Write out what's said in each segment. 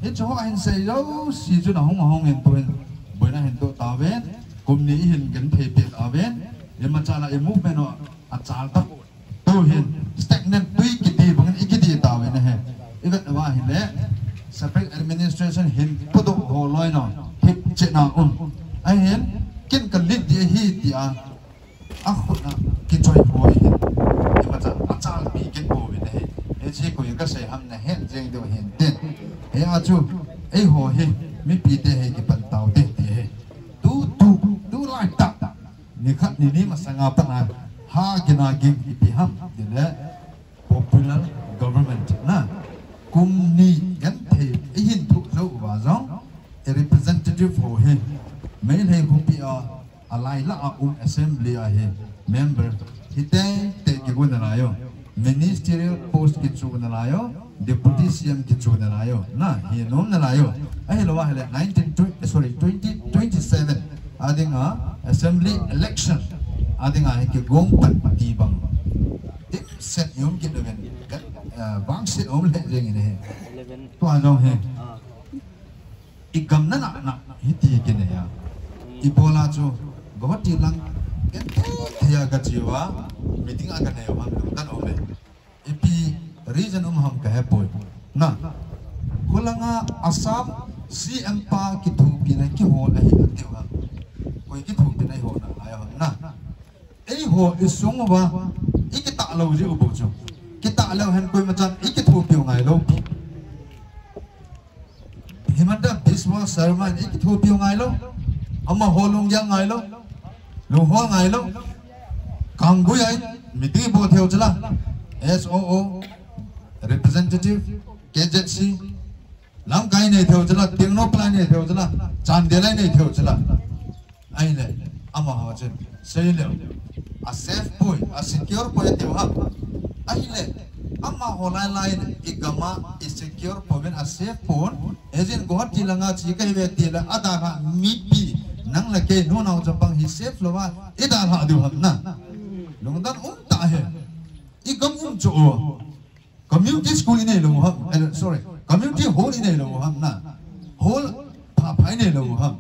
hết chỗ anh xây đâu xí chỗ nào không hiện tôi bữa nay hiện tôi tao về cùng ní hiện cái thể biệt ở bên nhưng mà cha là em move bên nó cha tao tôi hiện stagnant tuy cái gì bằng cái gì tao về này cái đó hiện lẽ separate administration hiện bắt đầu hồ lôi nó hit chuyện nào anh hiện kiến cần lít gì hi thì khốt na cái chơi bồi hiện nhưng mà cha bị cái bồi này cái gì cũng có sẽ ham này hiện riêng điều hiện tiền cái chú ấy hồ hiện mi bị thế cái bản tàu thế tu lại tak ni mà sang apa na ha kena game ipiham dia popular government na kum ni gan the hin thu zo wa zong a representative ho he main he hu pi alai la assembly a he member hite te ki gun na yo ministerial post ki chu na la yo deputy cm ki chu na la yo na he nom na la yo ai lo wa hele 2027 adinga assembly election adinga ke gong pan pati bang tip set yom ke dogen bang set om le jeng ne to ajong he igam na hiti ke ne ya ibola chu goti lang ken thaya ga jiwa meeting aga ne ham lu tan om le ipi reason ham ka he boy na kulanga asam cm pa ki thu pi na ki hol ai atiu ha koi ki thu pi nai ho na ayo na ei ho isung wa ikita lo ji ubo chu kita lo han koi macam ikit thu pi ngai lo pi himanda biswa sarman ikit thu pi ngai lo amma holung yang ngai lo lu ho ngai lo kang bu ai meeting bo theo chala SOO representative KZC lam kai ne theo chala tingno plan ne theo chala chandela ne theo chala ai le ama ha chen sei le a safe boy a secure boy theo ha ai le ama holai line igama is secure poven a safe phone agent gohat tilanga chi kai ve tila ada ha mi pi nang la ke no naw japang hi safe lo wa ida ha du ham na lungdan ta he igam cho community school ne lo ha sorry community hall ne lo ham na hall pa phai ne lo ham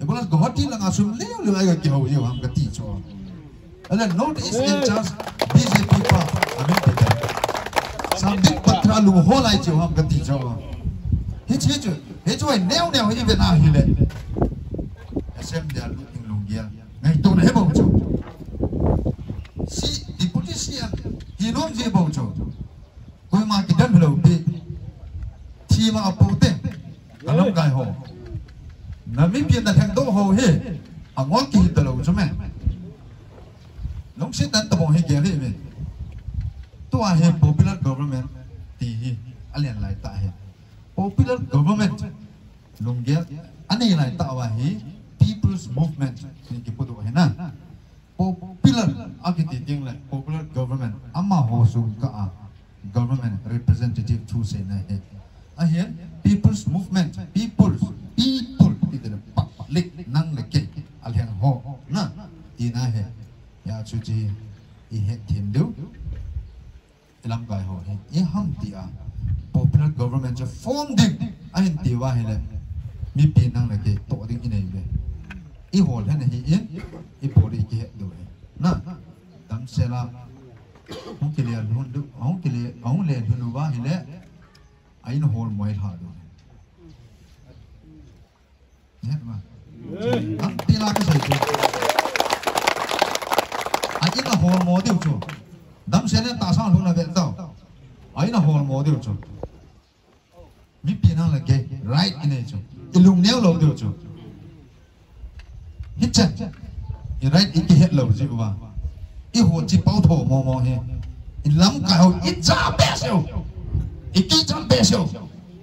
e bolas gohat tilanga sum le lo ai ga ke ho yo ham ga ti cho ala not is in just BJP pa amen pita samdik patra lu ho lai chiu ham gati cho he chu neo he Việt Nam hi le SM dia lu ting lu gel ngai to ne bo chu si di politician hi nom je bo chu koi ma ki dan lo pi thi ma apu te alam gai ho na mi pi da thang do ho he angwa ki ta lo chu me long sit dan ta bo he ge le me to a he popular government ti hi alian lai ta he popular government lungge ani lai ta wa hi people's movement ni ki putu he na popular akiti ting lai popular government amma ho sum ka government representative thu se na he a he people's movement people ti de public nang le ke alian ho na ti na he ya chu ji I he tim du lam gai ho he ham ti popular governmentจะ form ding ai ti wa he le mi pi nang le ke to ding in le I hol he ne hi in I body ke do na dam se la hong ke le hun du hong ke le hong le du wa he le ai no hol moi tha do ne ma am ti la ka sai chu ai na hol mo diu chu dam se ne ta sang lu na ve tao ai na hol mo diu chu mi pi nang la ke right in chu ilung neo lo diu chu hit chat I right I ke het lo ji wa I ho chi pau tho mo he I lam ka ho I cha pe sio I ki cha pe sio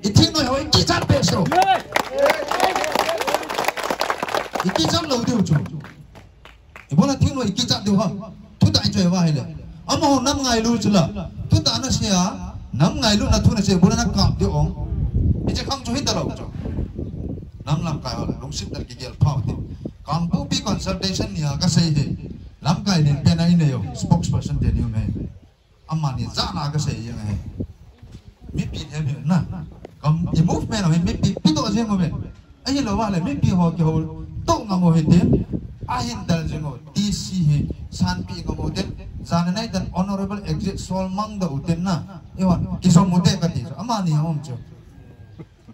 I thi no ho I ki cha pe sio I ki cha lo diu chu I bona thi no I ki cha diu ha thu dai choi wa he le ama ho nam ngai lu chula tu ta na sia nam ngai lu na thu na se bona na kap di ong I che kham chu hit lo chu nam lam kai ho long sit dar ki gel phau ti kam pu pi consultation ni ka sei he lam kai den pe na I ne yo spokesperson de ni me amma ni za na ka sei yang he mi pi he na kam i movement of me pito je movement ai lo wa le me pi ho ke ho to ngamo he tem ahin dal jengo tc he san pi ngamo tem zananai dan honorable exit solmang da uten na ewa kisom mute ka ti ama ni hom cho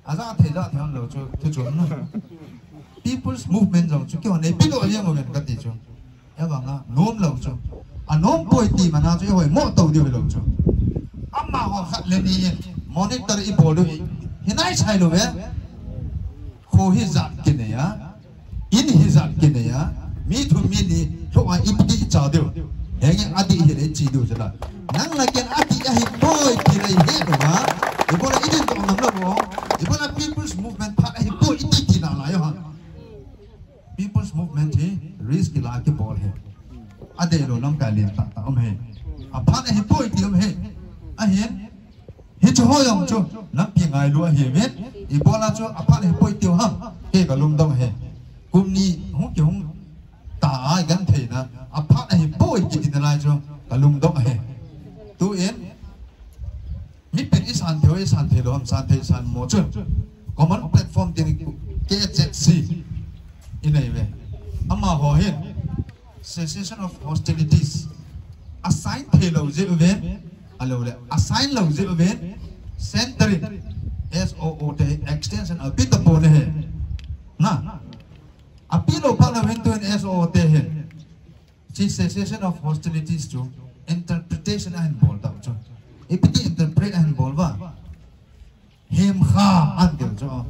aza the da thang lo cho thu cho na people's movement jong chu ke ne pito je movement ka ti cho ewa nga nom lo cho anom poi ti mana cho hoi mo to di lo cho amma ho khat le ni monitor i bol do hinai chai lo be ho hi zat ke ne ya in hi zat ke ne ya mi thu mi ni ho a ipti cha do eng adi hi le chi do jala nang la ken adi a hi boy ki le he do ma ibola idin to nam lo bo ibola people's movement phat a hi boy iti ti na la yo ha people's movement hi risk la ke bol he ade lo nam ka lien ta om he a phat a hi boy ti om he a hen hi cho ho yong cho nam pi ngai lu a hi met ibola cho a phat a hi boy ti ha ke ka lum dong he kum ni hu ki hung ta ai gan the na a phat a hi boy ki ti na lai cho ka lum dong he tu en mi pen isan the lo ham san mo cho common platform tin KZC in a way ama ho hen cessation of hostilities assign hello je event alo le assign lo je event centering SOO the extension a bit upon he na apilo parliament to SOO the he cessation of hostilities to interpretation and bol ta cho ipiti interpret and bol ba him kha andel cho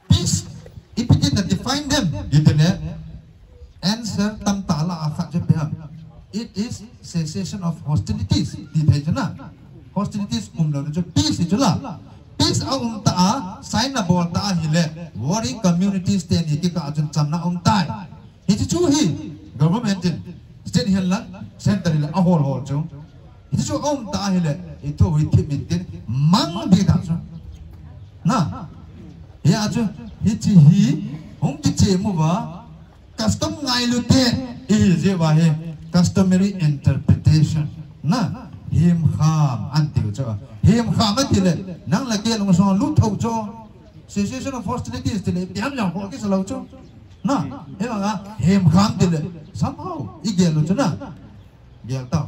peace ipiti that define them ditene answer tam tala akha je peham it is cessation of hostilities di thai chana hostilities lo jo peace chula peace ta sign na bol ta hi le warring communities te ni ki ka chun chamna tai hi chu hi government state hian la center la a hol chu hi chu ta hi le i to wi thi min tin mang di da chu na ya chu hi chi hi hong ki che mu ba custom ngai lu te i je ba he customary interpretation na him kham an tiu cho him kham ti le nang la ke long so lu thau cho cessation of hostilities ti le piam yang ho ki sa lo cho na he ma him kham ti le somehow i ge lo cho na ge ta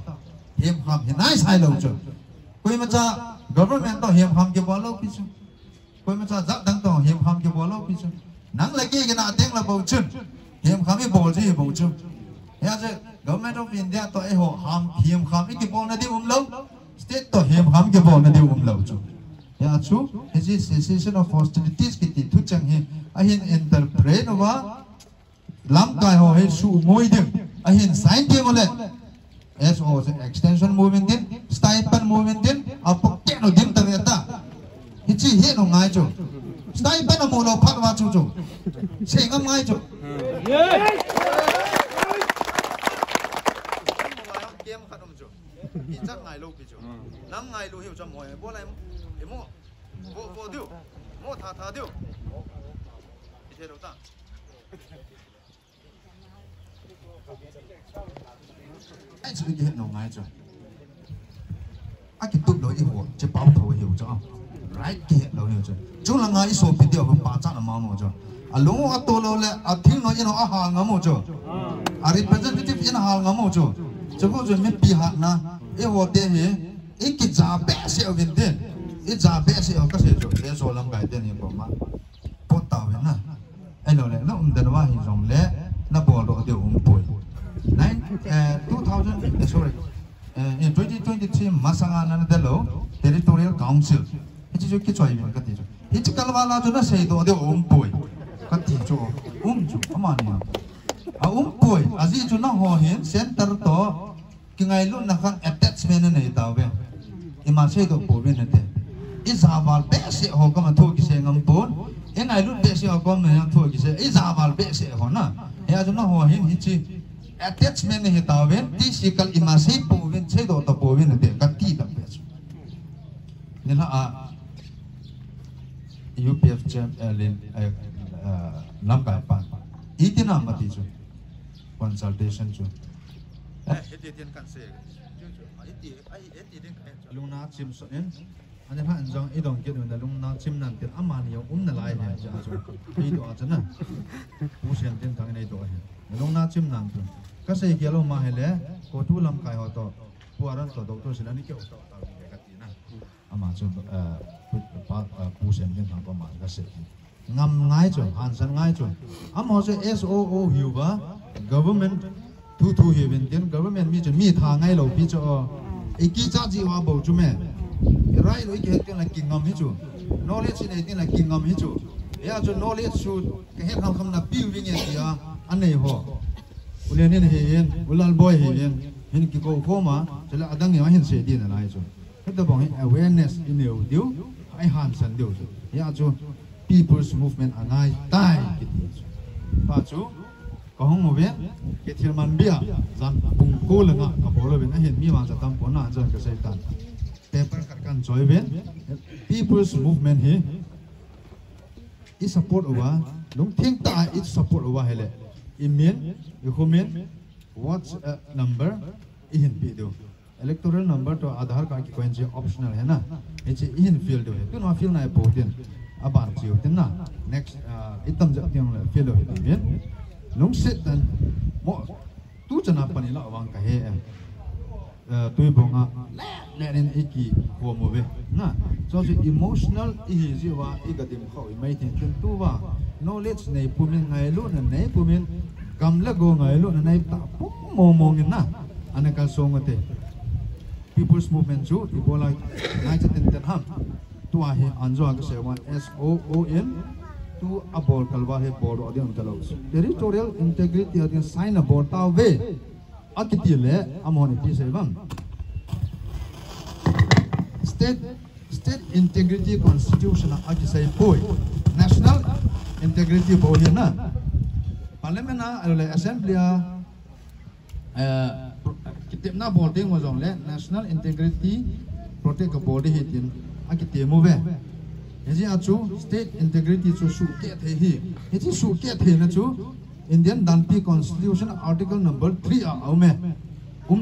him kham hi nai sai lo cho koi ma cha government to him kham ke bo lo pi cho koi ma cha zak dang to him kham ke bo lo pi cho nang la ke na teng la bo chun him kham i bo ji bo chu ya je government of India to e ho ham him kham i ke bo na di lo state to him kham ke bo na di lo chu ya chu is cessation of hostilities ki ti thu chang he a hin interpret wa lam kai ho he su moi dim a hin sign ke mole SO extension movement din stipend movement din apo ke no dim ta ta hi chi he no ngai chu stipend mo lo phat wa chu chu se ngam ngai chu kem khatom chu in chak ngai lo pi chu nam ngai lo hiu cha moi bo lai mo bo diu mo tha diu i the ro ta ai chu ge no ngai chu a ki tu lo i ho che pao tho hiu cha right ke lo hiu chu chu la ngai so pi dio pa cha na ma mo chu a lo a to lo le a thing no ino a ha nga mo chu a representative in ha nga mo chu chu ko chu me pi ha na e ho te he e ki ja be se o vin den e ja be se o ka se chu e so lam gai den ni bo ma po ta we na ai lo le no den wa hi jong le na bo lo de poi 2000 sorry in 2023 masanga na delo territorial council hi chu ki choi bin ka ti chu hi chu kal wala chu na sei do de poi ka ti chu chu ama ni a poi azi chu na ho hin center to ki ngai lu na khan attachment na nei ta we i ma sei do po bin na te i zawal be se ho ka ma tho ki se ngam pon e ngai lu be se ho ko ma tho ki se i zawal be se ho na ya chu na ho hin hi chi attachment he tawen ti sikal imasi povin che do to povin de kati da pes nila a UPF champ elin nam ka pa itina mati chu consultation chu eti kan se eti din luna chim so en anh em hãy dòng ý đồng kết luận là lúc nào chim nằm tiền âm màn nhiều nà lại hè chứ rồi ý đồ chứ nè bố sen tiền thằng này đồ hè lúc nào chim nằm tiền các xây kia lo mà hè lẽ có thu làm cài họ to bố anh to đầu tôi xin anh đi kêu tao tao đi cái gì nè âm mà chứ bố sen tiền thằng to mà các xây ngầm ngay chứ hàn san ngay chứ âm họ sẽ SOO hiểu ba government thu hiểu bên tiền government mi chứ mi thang ngay lâu bi cho ý kỹ cha gì hoa bầu chú mẹ right rồi cái tiếng là kinh ngầm hết chú knowledge này tiếng là kinh ngầm hết chú ya cho knowledge chú cái hết không là piu với nghe gì anh này họ ulen nên hiện ulal boy hiện cái câu mà cho là đang nghe hiện sẽ đi là lại chú cái đó bằng awareness in nhiều điều ai hàn san điều chú ya chú people's movement anh ai tai cái gì và chú có không một biết cái thiên man bia rằng bùng cô là ngã cả bộ là bên hiện mi màจะทำผลงานจนเกษตรตันแต่ประกาศการช่วยเว้น people's movement ฮี is support ว่าลุงเที่ยงตา is support ว่าให้เลยอีเมลอีคอมเมนต์ what's number อีเห็นปีดู electoral number ตัวอาधार कार्ड की कोई चीज optional है ना ये चीजอีเห็น field ดูहै तो ना field ना है बहुत दिन अब बार चीज होते ना next इतम जब तीन ले field हैอีเมลnung sit dan mo tu chana pani la awang ka he tui bonga le nen iki ho mo ve na so ji emotional I ji wa I ga dim khoi mai ten tu wa knowledge nei pumin ngai lu na nei pumin kam la go ngai lu na nei ta pu mo mo ngin na anaka songate people's movement chu I bola ngai chaten ten ham tu a he anjo ga sewa SOON to abol kalwa he board audion kalo territorial integrity audion sign a board ta ve akiti le amon pi se bam state integrity constitution aki sai poi national integrity board na parliament na ale assembly kitip na boarding mo jong le national integrity protect board he tin akiti mo ve ये आचु state integrity चु सुके थे ही ये सुके थे ना चु इंडियन दांपी कॉन्स्टिट्यूशन आर्टिकल नंबर 3 आओ में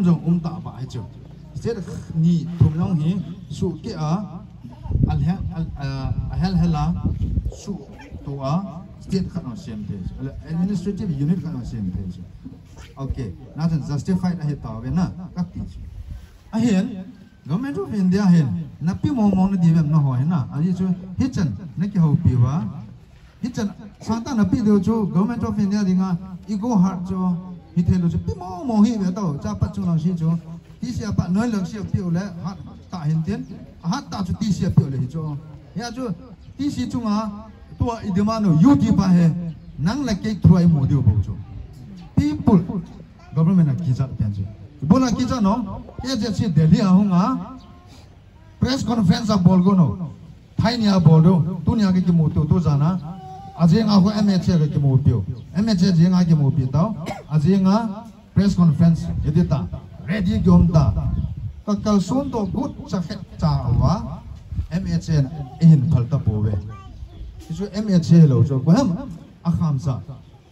जंग ता बा है चु स्टेट नी थुमलों ही सुके अहल हला सु तो स्टेट का सेम थे एडमिनिस्ट्रेटिव यूनिट का सेम थे ओके ना जस्टिफाइड है तावे ना कति अहेन Government of India hen napi mo na di na ho hen na ali chu hichan na ki ho piwa hichan santa napi do chu Government of India dinga ego heart chu hithelo chu pi mo hi ve to cha pat chu lang si chu ti sia pa noi lang si pi le hat ta hen tien hat ta chu ti sia pi le hi chu ya chu ti si chu nga tua idema no yuti pa he nang la ke throi mo dio bo chu people government na ki za pian chu bola kita no ye je si Delhi ahunga press conference a bolgo no thai nia boldo tu nia ke mo tu jana ajenga ho MH ke mo pio MH jenga ke mo pi tao ajenga press conference edita ready gyomta kakal sun to good chakhet chawa MH in phalta bowe isu MH lo jo ko ham akham sa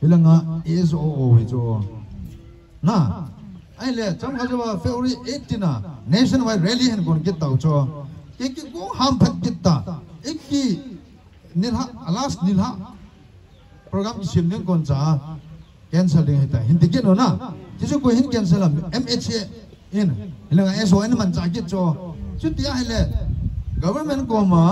ilanga SOO wi jo na ai le chang ha jawa February 18 na nationwide rally hen gon get tau cho ki go ham phat git ta ikki nilha last nilha program sim ning kon cha cancel ding heta hindi ke no na jisu ko hin cancel am MHA in hilanga SON man cha git cho chu tia hele government ko ma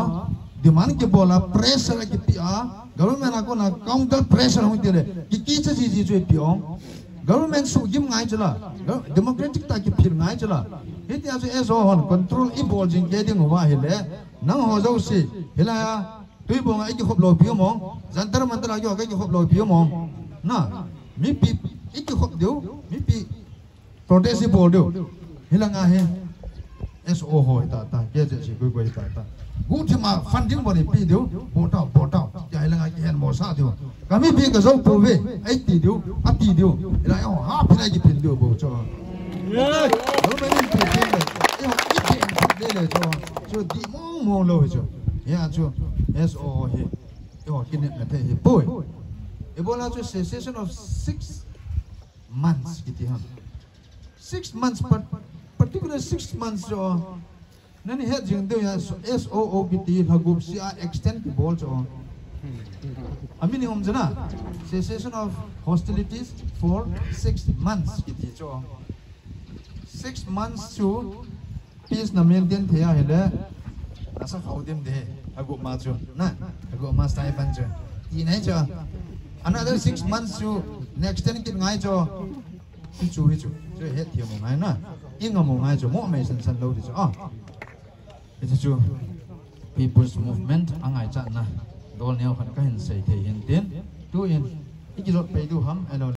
demand ke bola pressure ke pia government ko na counter pressure hu dire ki cha ji ji piong government su gim ngai chala democratic ta ki phir ngai chala hiti asu eso hon control I bol jing ke ding wa hele nang ho zo si hela tui bong ai ki khop lo piu mong jantar mantar yo ka ki khop lo piu mong na mi pi I ki khop deu mi pi protest I bol deu hela nga he eso ho ta ke je si goi ta gu thima funding boni pi deu botao ya hela nga ki hen mo sa deu kami pi ka zo pu ve ai ti deu ati deu ila yo ha phina ki pin deu bo cho lo me ni pi le yo I pi le cho di mo lo cho ya cho SO he yo kin ne te he boy ebola cho cessation of 6 months kiti ha 6 months particular 6 months jo nên hết riêng tôi là SOOPT là group CR extend cái ball cho minimum chứ na cessation of hostilities for 6 months cái gì cho 6 months to peace na maintain thế à hele asa khâu điểm thế agu ma cho na agu ma stay ban cho ý này cho another 6 months to next ten cái ngay cho hi chu cho hết thiệt một ngày na in ngầm một ngày cho mỗi mấy sân lâu thì cho itu chu people's movement angai cha na dol neo khan ka hin sei the hin tin tu in ikizot pe du ham elo